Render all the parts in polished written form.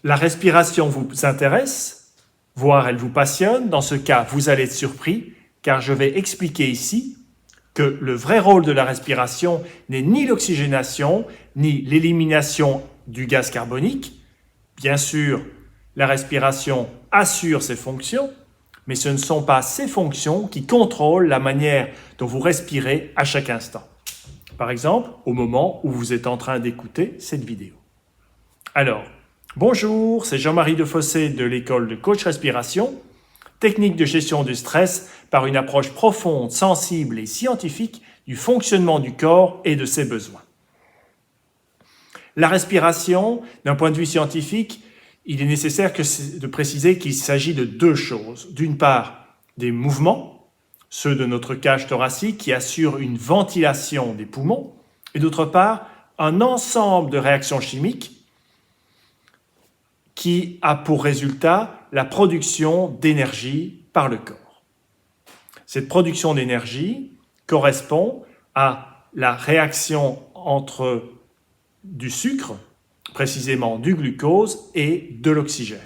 La respiration vous intéresse, voire elle vous passionne. Dans ce cas, vous allez être surpris, car je vais expliquer ici que le vrai rôle de la respiration n'est ni l'oxygénation, ni l'élimination du gaz carbonique. Bien sûr, la respiration assure ses fonctions, mais ce ne sont pas ces fonctions qui contrôlent la manière dont vous respirez à chaque instant. Par exemple, au moment où vous êtes en train d'écouter cette vidéo. Alors, bonjour, c'est Jean-Marie Defossé de l'école de coach respiration, technique de gestion du stress par une approche profonde, sensible et scientifique du fonctionnement du corps et de ses besoins. La respiration, d'un point de vue scientifique, il est nécessaire de préciser qu'il s'agit de deux choses. D'une part, des mouvements, ceux de notre cage thoracique qui assurent une ventilation des poumons, et d'autre part, un ensemble de réactions chimiques qui a pour résultat la production d'énergie par le corps. Cette production d'énergie correspond à la réaction entre du sucre, précisément du glucose et de l'oxygène.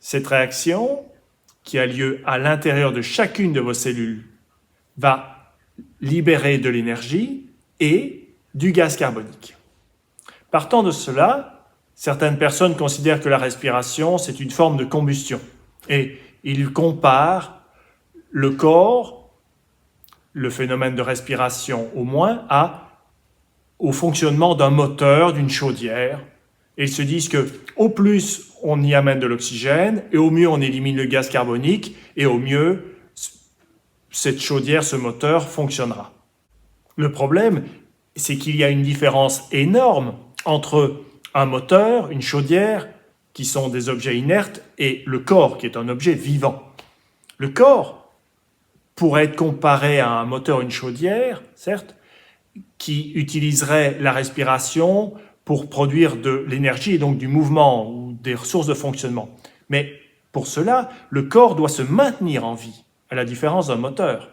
Cette réaction, qui a lieu à l'intérieur de chacune de vos cellules, va libérer de l'énergie et du gaz carbonique. Partant de cela, certaines personnes considèrent que la respiration, c'est une forme de combustion. Et ils comparent le corps, le phénomène de respiration au moins, au fonctionnement d'un moteur, d'une chaudière. Et ils se disent qu'au plus on y amène de l'oxygène, et au mieux on élimine le gaz carbonique, et au mieux cette chaudière, ce moteur fonctionnera. Le problème, c'est qu'il y a une différence énorme entre un moteur, une chaudière, qui sont des objets inertes, et le corps, qui est un objet vivant. Le corps pourrait être comparé à un moteur, une chaudière, certes, qui utiliserait la respiration pour produire de l'énergie et donc du mouvement ou des ressources de fonctionnement. Mais pour cela, le corps doit se maintenir en vie, à la différence d'un moteur.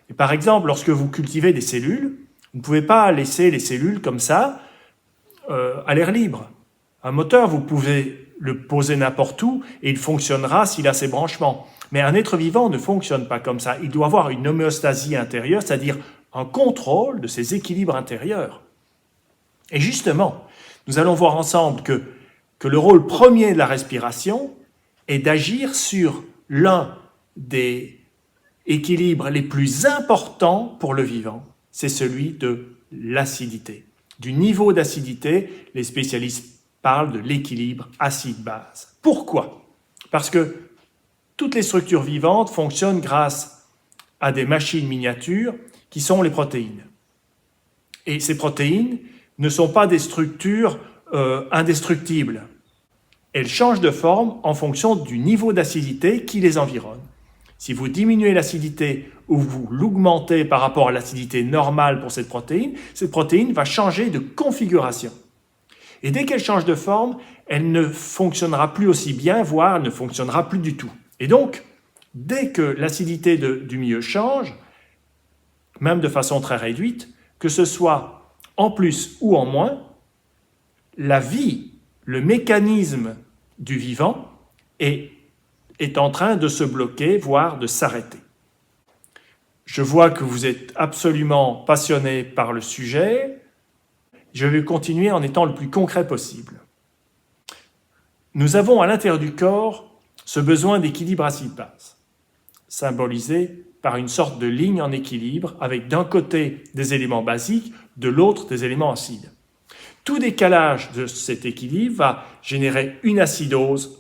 Et par exemple, lorsque vous cultivez des cellules, vous ne pouvez pas laisser les cellules comme ça à l'air libre. Un moteur, vous pouvez le poser n'importe où et il fonctionnera s'il a ses branchements. Mais un être vivant ne fonctionne pas comme ça. Il doit avoir une homéostasie intérieure, c'est-à-dire un contrôle de ses équilibres intérieurs. Et justement, nous allons voir ensemble que le rôle premier de la respiration est d'agir sur l'un des équilibres les plus importants pour le vivant, c'est celui de l'acidité. Du niveau d'acidité, les spécialistes parlent de l'équilibre acide-base. Pourquoi ? Parce que toutes les structures vivantes fonctionnent grâce à des machines miniatures qui sont les protéines. Et ces protéines ne sont pas des structures indestructibles. Elles changent de forme en fonction du niveau d'acidité qui les environne. Si vous diminuez l'acidité ou vous l'augmentez par rapport à l'acidité normale pour cette protéine va changer de configuration. Et dès qu'elle change de forme, elle ne fonctionnera plus aussi bien, voire elle ne fonctionnera plus du tout. Et donc, dès que l'acidité du milieu change, même de façon très réduite, que ce soit en plus ou en moins, la vie, le mécanisme du vivant est en train de se bloquer, voire de s'arrêter. Je vois que vous êtes absolument passionné par le sujet. Je vais continuer en étant le plus concret possible. Nous avons à l'intérieur du corps ce besoin d'équilibre acide-base, symbolisé par une sorte de ligne en équilibre avec d'un côté des éléments basiques, de l'autre des éléments acides. Tout décalage de cet équilibre va générer une acidose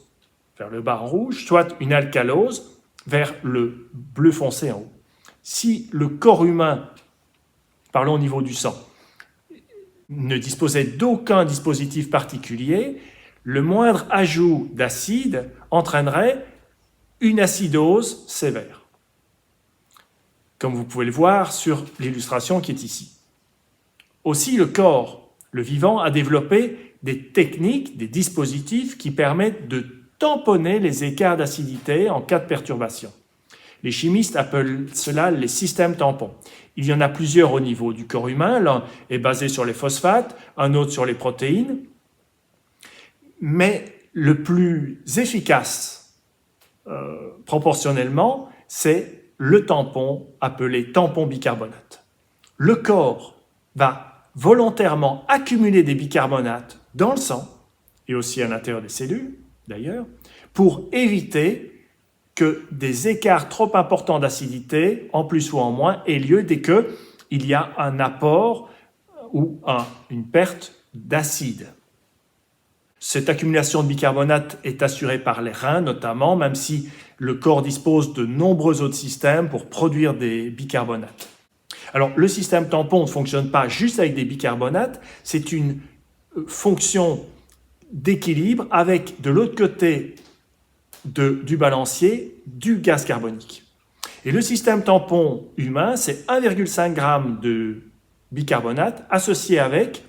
vers le bas en rouge, soit une alcalose vers le bleu foncé en haut. Si le corps humain, parlons au niveau du sang, ne disposait d'aucun dispositif particulier, le moindre ajout d'acide entraînerait une acidose sévère, comme vous pouvez le voir sur l'illustration qui est ici. Aussi, le corps, le vivant, a développé des techniques, des dispositifs qui permettent de tamponner les écarts d'acidité en cas de perturbation. Les chimistes appellent cela les systèmes tampons. Il y en a plusieurs au niveau du corps humain. L'un est basé sur les phosphates, un autre sur les protéines. mais le plus efficace proportionnellement, c'est le tampon appelé tampon bicarbonate. Le corps va volontairement accumuler des bicarbonates dans le sang, et aussi à l'intérieur des cellules d'ailleurs, pour éviter que des écarts trop importants d'acidité, en plus ou en moins, aient lieu dès qu'il y a un apport ou une perte d'acide. Cette accumulation de bicarbonate est assurée par les reins notamment, même si le corps dispose de nombreux autres systèmes pour produire des bicarbonates. Alors, le système tampon ne fonctionne pas juste avec des bicarbonates, c'est une fonction d'équilibre avec, de l'autre côté du balancier, du gaz carbonique. Et le système tampon humain, c'est 1,5 g de bicarbonate associé avec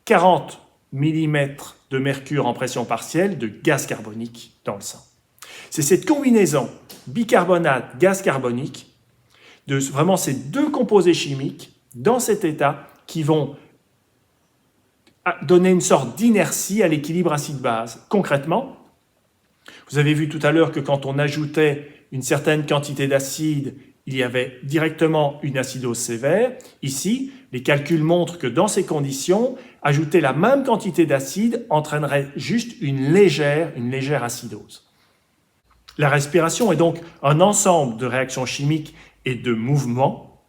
40 mm de mercure en pression partielle de gaz carbonique dans le sang. C'est cette combinaison bicarbonate-gaz carbonique de vraiment ces deux composés chimiques dans cet état qui vont donner une sorte d'inertie à l'équilibre acide-base. Concrètement, vous avez vu tout à l'heure que quand on ajoutait une certaine quantité d'acide, il y avait directement une acidose sévère. Ici, les calculs montrent que dans ces conditions, ajouter la même quantité d'acide entraînerait juste une légère acidose. La respiration est donc un ensemble de réactions chimiques et de mouvements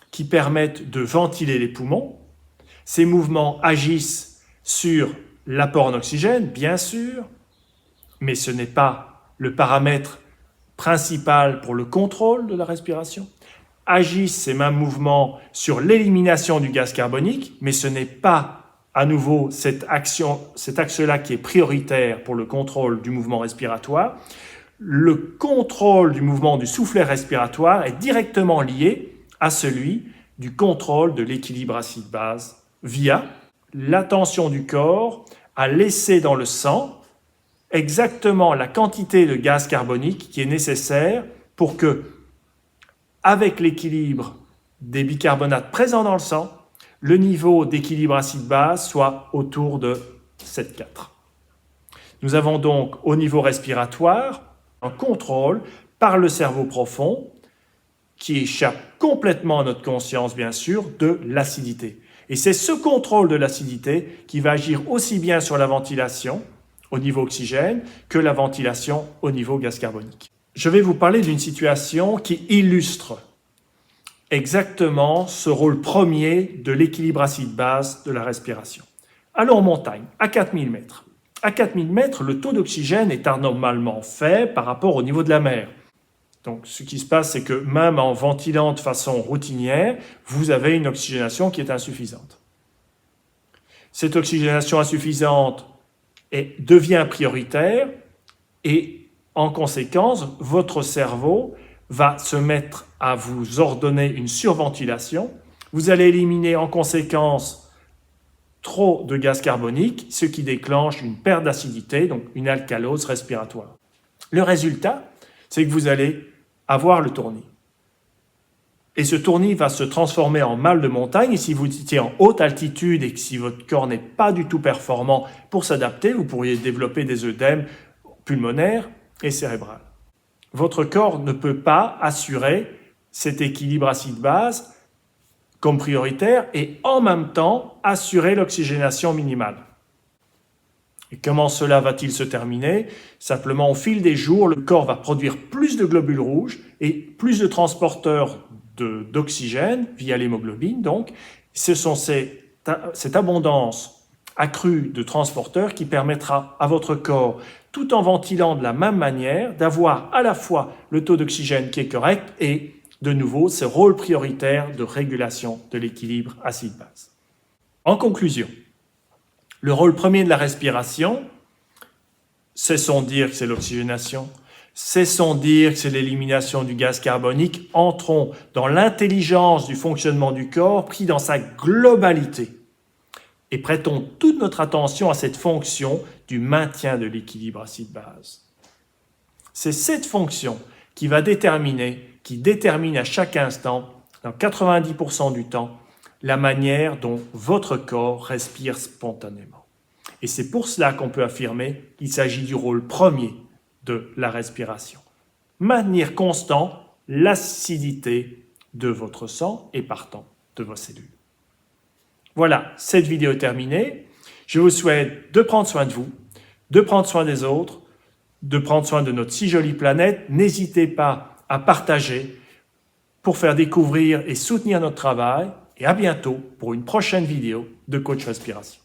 qui permettent de ventiler les poumons. Ces mouvements agissent sur l'apport en oxygène, bien sûr, mais ce n'est pas le paramètre principal pour le contrôle de la respiration. Agissent ces mêmes mouvements sur l'élimination du gaz carbonique, mais ce n'est pas à nouveau cet axe-là qui est prioritaire pour le contrôle du mouvement respiratoire. Le contrôle du mouvement du soufflet respiratoire est directement lié à celui du contrôle de l'équilibre acide-base via l'attention du corps à laisser dans le sang exactement la quantité de gaz carbonique qui est nécessaire pour que, avec l'équilibre des bicarbonates présents dans le sang, le niveau d'équilibre acide-base soit autour de 7,4. Nous avons donc au niveau respiratoire un contrôle par le cerveau profond qui échappe complètement à notre conscience, bien sûr, de l'acidité. Et c'est ce contrôle de l'acidité qui va agir aussi bien sur la ventilation au niveau oxygène que la ventilation au niveau gaz carbonique. Je vais vous parler d'une situation qui illustre exactement ce rôle premier de l'équilibre acide-base de la respiration. Allons en montagne, à 4000 mètres. À 4000 mètres, le taux d'oxygène est anormalement faible par rapport au niveau de la mer. Donc, ce qui se passe, c'est que même en ventilant de façon routinière, vous avez une oxygénation qui est insuffisante. Cette oxygénation insuffisante devient prioritaire et, en conséquence, votre cerveau va se mettre à vous ordonner une surventilation. Vous allez éliminer en conséquence trop de gaz carbonique, ce qui déclenche une perte d'acidité, donc une alcalose respiratoire. Le résultat, c'est que vous allez avoir le tournis. Et ce tournis va se transformer en mal de montagne. Et si vous étiez en haute altitude et que si votre corps n'est pas du tout performant pour s'adapter, vous pourriez développer des œdèmes pulmonaires et cérébrales. Votre corps ne peut pas assurer cet équilibre acide-base comme prioritaire et en même temps assurer l'oxygénation minimale. Et comment cela va-t-il se terminer? Simplement, au fil des jours, le corps va produire plus de globules rouges et plus de transporteurs d'oxygène via l'hémoglobine. Donc, ce sont cette abondance accrue de transporteurs qui permettra à votre corps, tout en ventilant de la même manière, d'avoir à la fois le taux d'oxygène qui est correct et, de nouveau, ce rôle prioritaire de régulation de l'équilibre acide-base. En conclusion, le rôle premier de la respiration, cessons de dire que c'est l'oxygénation, cessons de dire que c'est l'élimination du gaz carbonique, entrons dans l'intelligence du fonctionnement du corps pris dans sa globalité et prêtons toute notre attention à cette fonction du maintien de l'équilibre acide-base. C'est cette fonction qui détermine à chaque instant, dans 90% du temps, la manière dont votre corps respire spontanément. Et c'est pour cela qu'on peut affirmer qu'il s'agit du rôle premier de la respiration. Maintenir constant l'acidité de votre sang et partant de vos cellules. Voilà, cette vidéo est terminée. Je vous souhaite de prendre soin de vous, de prendre soin des autres, de prendre soin de notre si jolie planète. N'hésitez pas à partager pour faire découvrir et soutenir notre travail. Et à bientôt pour une prochaine vidéo de Coach Respiration.